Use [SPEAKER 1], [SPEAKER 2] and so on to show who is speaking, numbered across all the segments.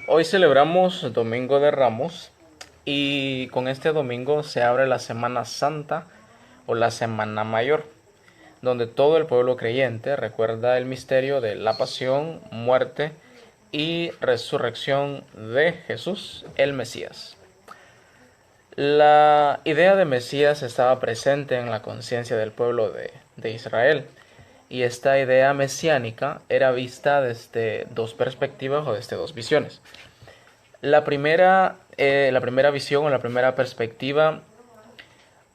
[SPEAKER 1] Hoy celebramos Domingo de Ramos y con este domingo se abre la Semana Santa o la Semana Mayor, donde todo el pueblo creyente recuerda el misterio de la pasión, muerte y resurrección de Jesús, el Mesías. La idea de Mesías estaba presente en la conciencia del pueblo de Israel, y esta idea mesiánica era vista desde dos perspectivas o desde dos visiones. La primera visión o la primera perspectiva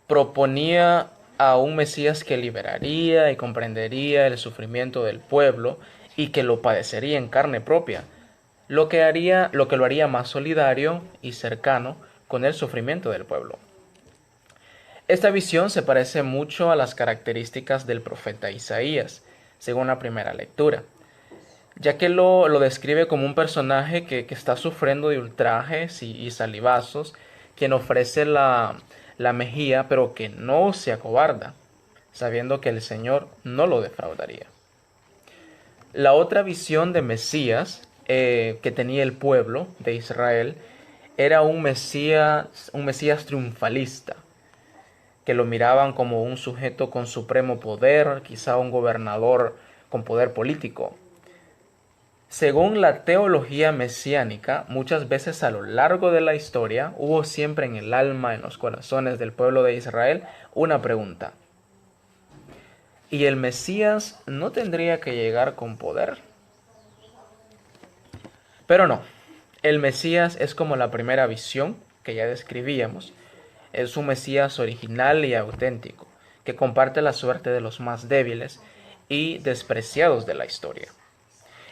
[SPEAKER 1] proponía a un Mesías que liberaría y comprendería el sufrimiento del pueblo y que lo padecería en carne propia, lo que lo haría más solidario y cercano con el sufrimiento del pueblo. Esta visión se parece mucho a las características del profeta Isaías, según la primera lectura, ya que lo describe como un personaje que está sufriendo de ultrajes y salivazos, quien ofrece la mejilla, pero que no se acobarda, sabiendo que el Señor no lo defraudaría. La otra visión de Mesías que tenía el pueblo de Israel era un Mesías triunfalista, que lo miraban como un sujeto con supremo poder, quizá un gobernador con poder político. Según la teología mesiánica, muchas veces a lo largo de la historia hubo siempre en el alma, en los corazones del pueblo de Israel, una pregunta. ¿Y el Mesías no tendría que llegar con poder? Pero no, el Mesías es como la primera visión que ya describíamos. Es un Mesías original y auténtico, que comparte la suerte de los más débiles y despreciados de la historia.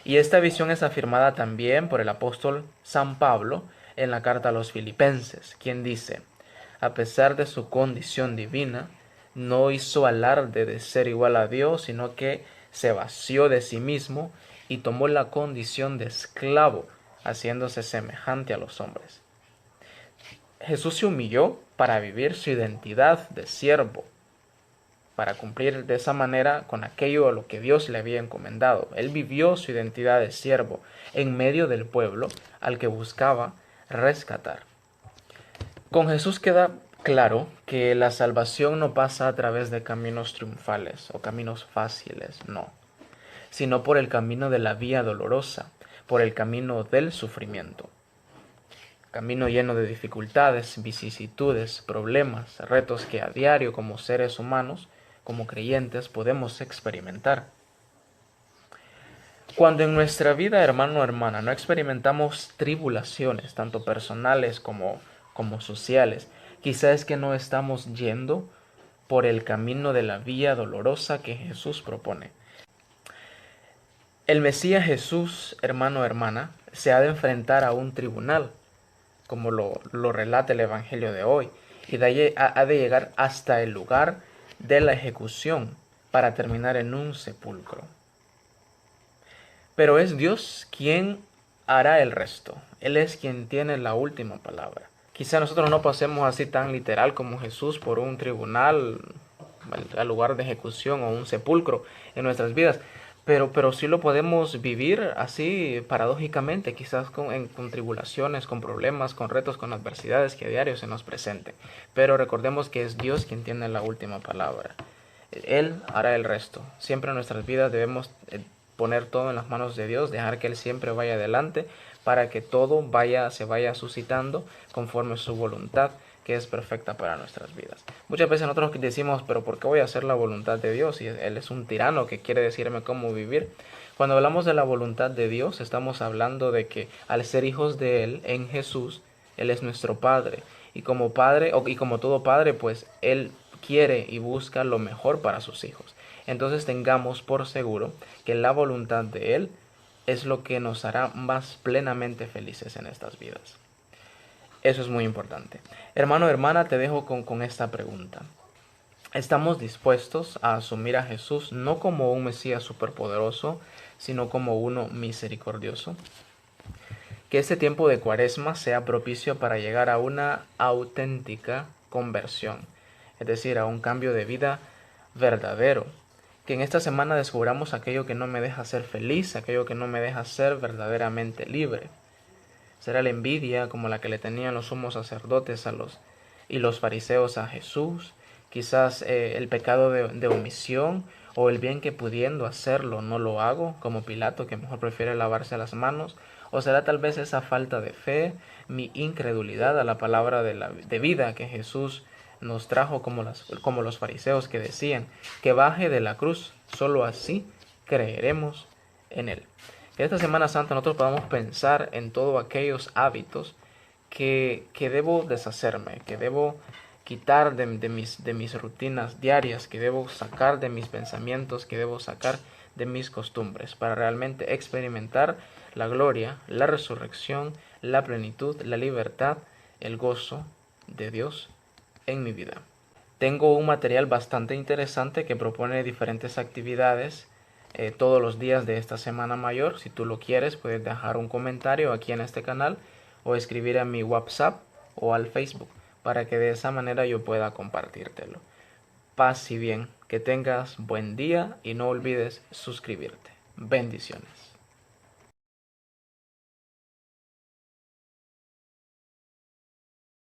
[SPEAKER 1] Y esta visión es afirmada también por el apóstol San Pablo en la carta a los Filipenses, quien dice: a pesar de su condición divina, no hizo alarde de ser igual a Dios, sino que se vació de sí mismo y tomó la condición de esclavo, haciéndose semejante a los hombres. Jesús se humilló para vivir su identidad de siervo, para cumplir de esa manera con aquello a lo que Dios le había encomendado. Él vivió su identidad de siervo en medio del pueblo al que buscaba rescatar. Con Jesús queda claro que la salvación no pasa a través de caminos triunfales o caminos fáciles, no, sino por el camino de la vía dolorosa, por el camino del sufrimiento. Camino lleno de dificultades, vicisitudes, problemas, retos que a diario como seres humanos, como creyentes, podemos experimentar. Cuando en nuestra vida, hermano o hermana, no experimentamos tribulaciones, tanto personales como sociales, quizás es que no estamos yendo por el camino de la vía dolorosa que Jesús propone. El Mesías Jesús, hermano o hermana, se ha de enfrentar a un tribunal, como lo relata el Evangelio de hoy, y de allí ha de llegar hasta el lugar de la ejecución para terminar en un sepulcro. Pero es Dios quien hará el resto. Él es quien tiene la última palabra. Quizá nosotros no pasemos así tan literal como Jesús por un tribunal, al lugar de ejecución o un sepulcro en nuestras vidas, pero sí lo podemos vivir así paradójicamente, quizás con tribulaciones, con problemas, con retos, con adversidades que a diario se nos presenten. Pero recordemos que es Dios quien tiene la última palabra. Él hará el resto. Siempre en nuestras vidas debemos poner todo en las manos de Dios, dejar que Él siempre vaya adelante para que todo se vaya suscitando conforme su voluntad, que es perfecta para nuestras vidas. Muchas veces nosotros decimos, pero ¿por qué voy a hacer la voluntad de Dios si Él es un tirano que quiere decirme cómo vivir? Cuando hablamos de la voluntad de Dios, estamos hablando de que al ser hijos de Él en Jesús, Él es nuestro Padre. Y como Padre, y como todo Padre, pues Él quiere y busca lo mejor para sus hijos. Entonces tengamos por seguro que la voluntad de Él es lo que nos hará más plenamente felices en estas vidas. Eso es muy importante. Hermano, hermana, te dejo con esta pregunta. ¿Estamos dispuestos a asumir a Jesús no como un Mesías superpoderoso, sino como uno misericordioso? Que este tiempo de Cuaresma sea propicio para llegar a una auténtica conversión, es decir, a un cambio de vida verdadero. Que en esta semana descubramos aquello que no me deja ser feliz, aquello que no me deja ser verdaderamente libre. ¿Será la envidia como la que le tenían los sumos sacerdotes y los fariseos a Jesús? Quizás el pecado de omisión, o el bien que pudiendo hacerlo no lo hago, como Pilato, que mejor prefiere lavarse las manos. ¿O será tal vez esa falta de fe, mi incredulidad a la palabra de vida que Jesús nos trajo, como los fariseos que decían que baje de la cruz, solo así creeremos en él? Que esta Semana Santa nosotros podamos pensar en todos aquellos hábitos que debo deshacerme, que debo quitar de mis rutinas diarias, que debo sacar de mis pensamientos, que debo sacar de mis costumbres, para realmente experimentar la gloria, la resurrección, la plenitud, la libertad, el gozo de Dios en mi vida. Tengo un material bastante interesante que propone diferentes actividades todos los días de esta Semana Mayor. Si tú lo quieres, puedes dejar un comentario aquí en este canal o escribir a mi WhatsApp o al Facebook para que de esa manera yo pueda compartírtelo. Paz y bien, que tengas buen día y no olvides suscribirte. Bendiciones.